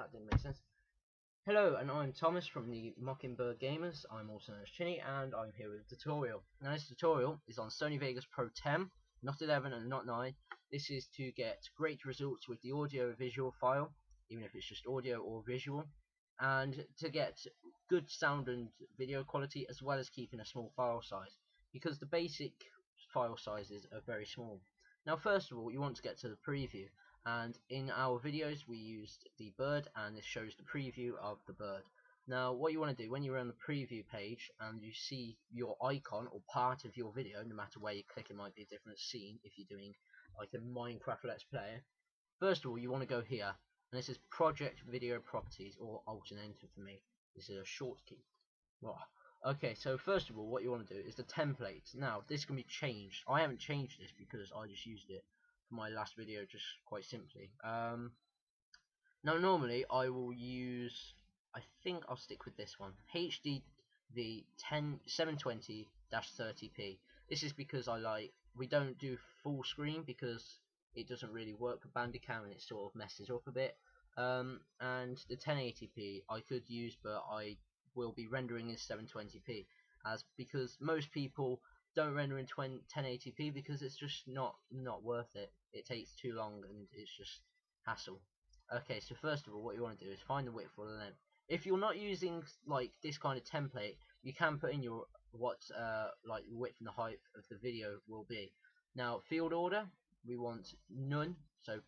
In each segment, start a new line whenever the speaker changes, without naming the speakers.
that didn't make sense. Hello, and I'm Thomas from the Mockingbird Gamers. I'm also known as Chinny, and I'm here with a tutorial. Now this tutorial is on Sony Vegas Pro 10, not 11 and not 9. This is to get great results with the audio visual file, even if it's just audio or visual, and to get good sound and video quality, as well as keeping a small file size, because the basic file sizes are very small. Now first of all, you want to get to the preview, and in our videos we used the bird, and this shows the preview of the bird. Now what you want to do when you're on the preview page and you see your icon or part of your video, no matter where you click it might be a different scene if you're doing like a Minecraft Let's Play. First of all, you want to go here, and this is Project Video Properties, or Alt and Enter for me. This is a short key. Okay, so first of all, what you want to do is the templates. Now this can be changed. I haven't changed this because I just used it for my last video, just quite simply. Now normally I will use, I think I'll stick with this one, HDV 720-30p. This is because we don't do full screen because it doesn't really work with Bandicam and it sort of messes up a bit. And the 1080p I could use, but I will be rendering in 720p, because most people don't render in 1080p because it's just not worth it. It takes too long and it's just hassle. Okay, so first of all, what you want to do is find the width or the length. If you're not using like this kind of template, you can put in your like width and the height of the video will be. Now field order, we want none, so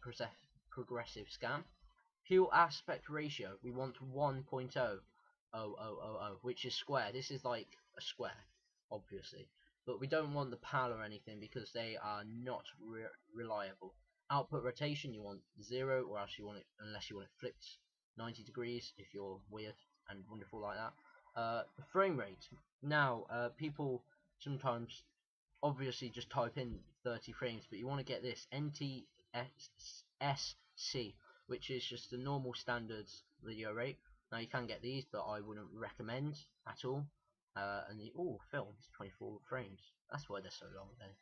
progressive scan. Hue aspect ratio, we want 1.0, which is square. This is like a square, obviously, but we don't want the PAL or anything because they are not reliable. Output rotation, you want 0, or else you want it, unless you want it flipped 90 degrees if you're weird and wonderful like that. The frame rate. Now people sometimes obviously just type in 30 frames, but you want to get this NTSC, which is just the normal standards video rate. Now you can get these, but I wouldn't recommend at all. And the films 24 frames. That's why they're so long then.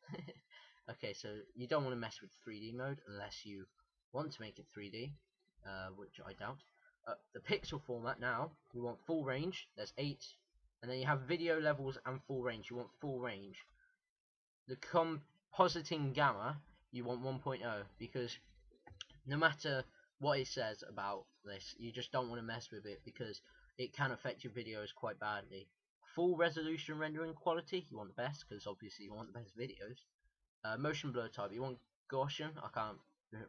Okay, so you don't want to mess with 3D mode unless you want to make it 3D, which I doubt. The pixel format, now we want full range. There's 8, and then you have video levels and full range. You want full range. The compositing gamma, you want 1.0, because no matter what it says about this, you just don't want to mess with it because it can affect your videos quite badly. Full resolution rendering quality, you want the best because obviously you want the best videos. Motion blur type, you want Gaussian, I can't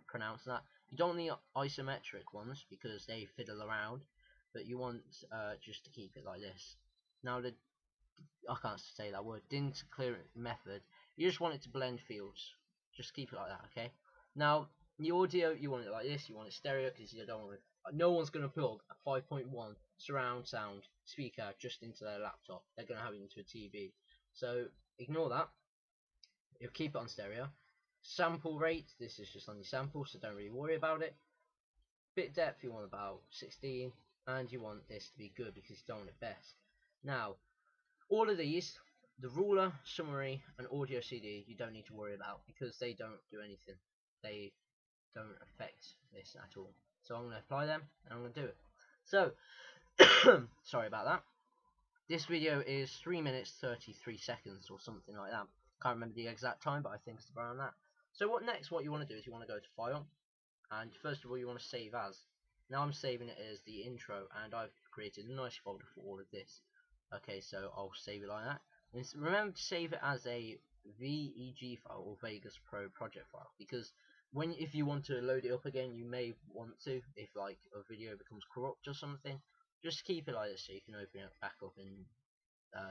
pronounce that. You don't need isometric ones because they fiddle around, but you want just to keep it like this. Now I can't say that word, didn't clear method, you just want it to blend fields. Just keep it like that, okay? Now the audio, you want it like this, you want it stereo because you don't want it. No one's going to plug a 5.1 surround sound speaker just into their laptop. They're going to have it into a TV. So ignore that. You'll keep it on stereo. Sample rate, this is just on your sample, so don't really worry about it. Bit depth, you want about 16, and you want this to be good because you don't want it best. Now, all of these, the ruler, summary, and audio CD, you don't need to worry about because they don't do anything. They don't affect this at all. So I'm going to apply them and I'm going to do it. So sorry about that. This video is 3 minutes 33 seconds or something like that. Can't remember the exact time, but I think it's around that. So what you want to do is you want to go to file, and first of all you want to save as. Now I'm saving it as the intro, and I've created a nice folder for all of this. Okay, so I'll save it like that. And remember to save it as a VEG file or Vegas Pro project file, because if you want to load it up again, you may want to, if like a video becomes corrupt or something, just keep it like this so you can open it back up in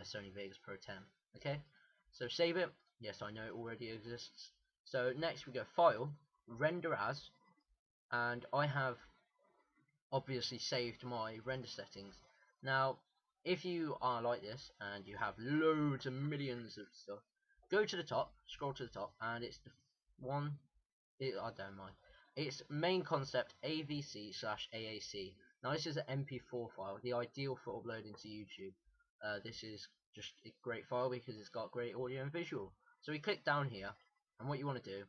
Sony Vegas Pro 10. Okay, so save it. Yes, I know it already exists. So next we go file, render as, and I have obviously saved my render settings. Now if you are like this and you have loads and millions of stuff, go to the top, scroll to the top, and it's the one, I don't mind. It's main concept AVC/AAC. Now this is an MP4 file, the ideal for uploading to YouTube. This is just a great file because it's got great audio and visual. So we click down here, and what you want to do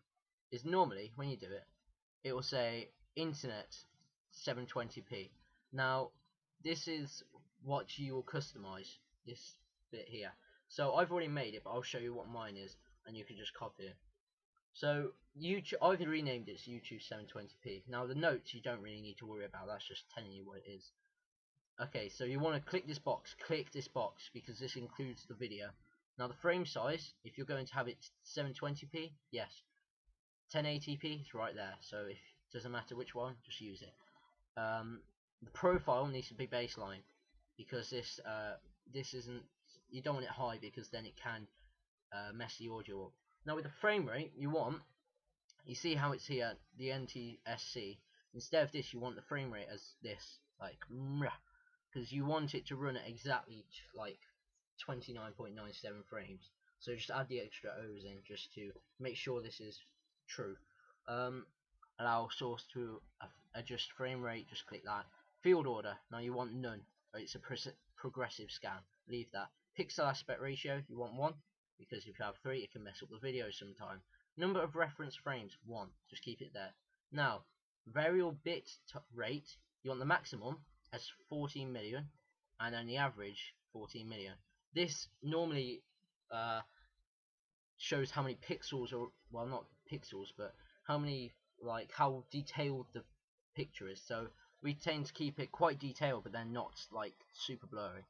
is normally when you do it, it will say internet 720p. Now this is what you will customize, this bit here. So I've already made it, but I'll show you what mine is, and you can just copy it. So YouTube, I've renamed it to YouTube 720p. Now the notes you don't really need to worry about. That's just telling you what it is. Okay, so you want to click this box, because this includes the video. Now the frame size, if you're going to have it 720p, yes. 1080p is right there, so if it doesn't matter which one, just use it. The profile needs to be baseline, because this isn't, you don't want it high, because then it can mess the audio up. Now with the frame rate, you see how it's here, the NTSC. Instead of this, you want the frame rate as this, like, because you want it to run at exactly like 29.97 frames. So just add the extra O's in just to make sure this is true. Allow source to adjust frame rate, just click that. Field order, now you want none, it's a progressive scan, leave that. Pixel aspect ratio, you want 1, because if you have 3 it can mess up the video sometime. Number of reference frames, 1, just keep it there. Now, variable bit rate, you want the maximum as 14 million, and then the average 14 million. This normally shows how many pixels, or well, not pixels, but how many, like how detailed the picture is. So we tend to keep it quite detailed, but then not like super blurry.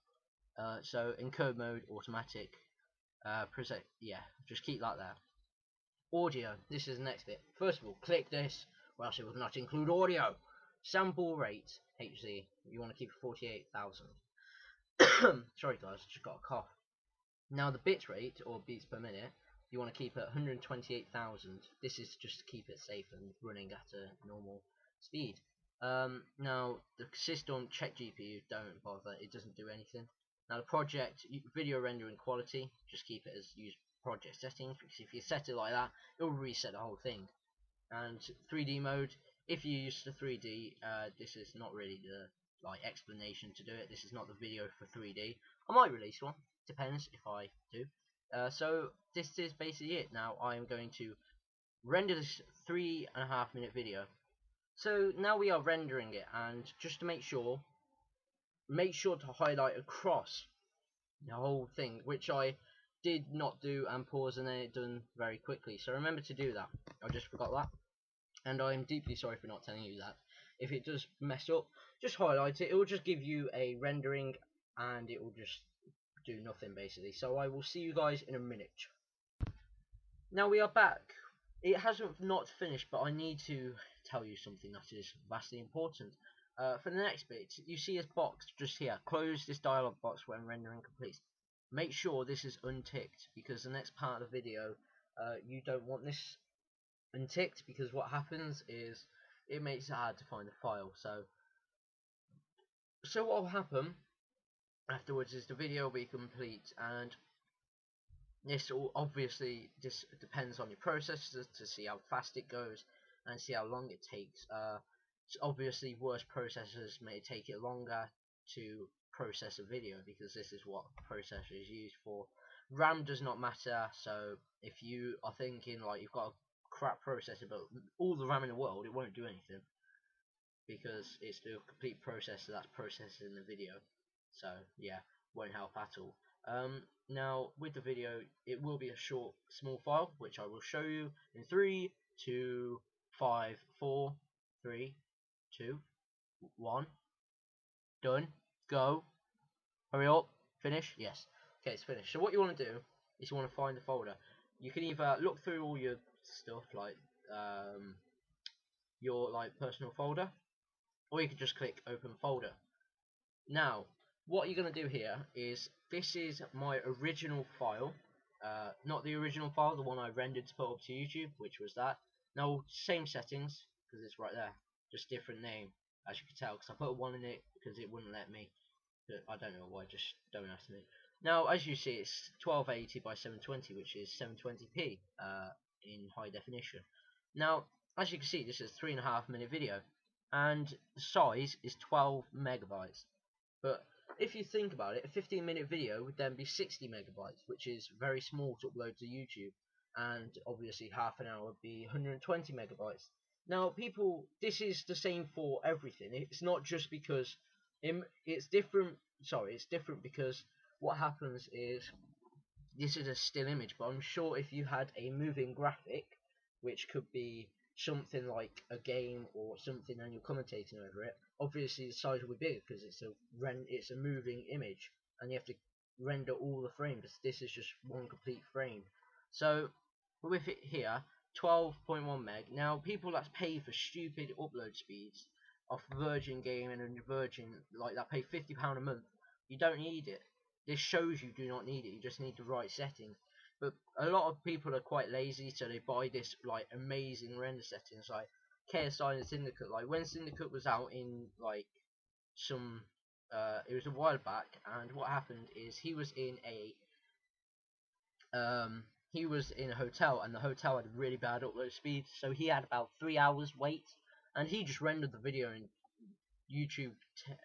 So encode mode, automatic, preset, yeah, just keep that there. Audio, this is the next bit. First of all, click this, or else it will not include audio. Sample rate, HZ, you want to keep 48,000. Sorry guys, just got a cough. Now the bit rate, or beats per minute, you want to keep at 128,000. This is just to keep it safe and running at a normal speed. Now the system, check GPU, don't bother, it doesn't do anything. Now the project, video rendering quality, just keep it as use project settings, because if you set it like that, it will reset the whole thing. And 3D mode, if you use the 3D, this is not really the explanation to do it. This is not the video for 3D. I might release one, depends if I do. So this is basically it. Now I am going to render this 3.5 minute video. So now we are rendering it, and just to make sure to highlight across the whole thing, which I did not do, and pause and then it done very quickly. So remember to do that. I just forgot that, and I am deeply sorry for not telling you that. If it does mess up, just highlight it. It will just give you a rendering, and it will just do nothing basically. So I will see you guys in a minute. Now we are back. It hasn't not finished, but I need to tell you something that is vastly important. For the next bit, you see this box just here. Close this dialog box when rendering complete. Make sure this is unticked, because the next part of the video, you don't want this unticked, because what happens is it makes it hard to find the file. So what will happen afterwards is the video will be complete, and this obviously this depends on your processor to see how fast it goes and see how long it takes. Obviously worse processors may take it longer to process a video, because this is what processor is used for. RAM does not matter, so if you are thinking like you've got a crap processor but all the RAM in the world, it won't do anything, because it's the complete processor that's processing the video. So yeah, won't help at all. Now with the video, it will be a short, small file, which I will show you in 3, 2, 5, 4, 3, 2, 1. Done. Go. Hurry up. Finish. Yes. Okay, it's finished. So what you want to do is you want to find the folder. You can either look through all your stuff, like your personal folder, or you can just click open folder. Now what you're going to do here is, this is my original file, not the original file, the one I rendered to put up to YouTube, which was that. Now same settings, because it's right there, just different name, as you can tell, because I put a 1 in it because it wouldn't let me. I don't know why, just don't ask me. Now as you see, it's 1280 by 720, which is 720p in high definition. Now as you can see, this is a 3.5 minute video, and the size is 12 megabytes. But if you think about it, a 15-minute video would then be 60 megabytes, which is very small to upload to YouTube, and obviously half an hour would be 120 megabytes. Now, people, this is the same for everything. It's not just because it's different. Sorry, it's different because what happens is this is a still image, but I'm sure if you had a moving graphic, which could be something like a game or something, and you're commentating over it, obviously the size will be bigger because it's a moving image, and you have to render all the frames. This is just one complete frame. So with it here, 12.1 meg. Now people that pay for stupid upload speeds off Virgin Gaming and Virgin like that pay £50 a month. You don't need it. This shows you do not need it. You just need the right settings. But a lot of people are quite lazy, so they buy this like amazing render settings, like KSI and Syndicate. Like when Syndicate was out in like some, it was a while back, and what happened is he was in a hotel, and the hotel had really bad upload speed, so he had about 3 hours wait, and he just rendered the video in YouTube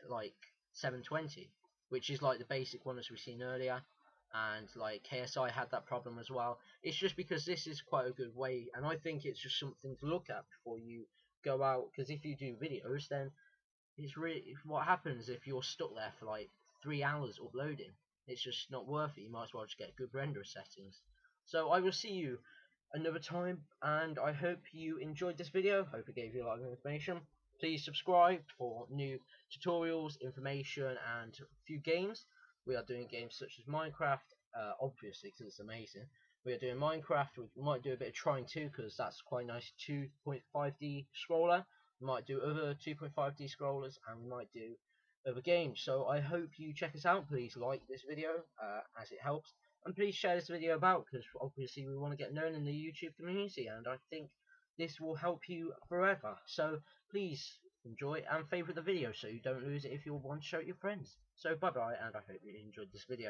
like 720, which is like the basic one as we've seen earlier, and like KSI had that problem as well. It's just because this is quite a good way, and I think it's just something to look at before you go out, because if you do videos, then it's really what happens if you're stuck there for like 3 hours uploading. It's just not worth it. You might as well just get good render settings. So I will see you another time, and I hope you enjoyed this video. Hope it gave you a lot of information. Please subscribe for new tutorials, information, and a few games. We are doing games such as Minecraft, obviously because it's amazing. We are doing Minecraft. We might do a bit of Trying 2 because that's quite nice 2.5D scroller. We might do other 2.5D scrollers, and we might do other games. So I hope you check us out. Please like this video as it helps. And please share this video about, because obviously we want to get known in the YouTube community, and I think this will help you forever. So please enjoy and favourite the video so you don't lose it if you want to show it your friends. So bye bye, and I hope you enjoyed this video.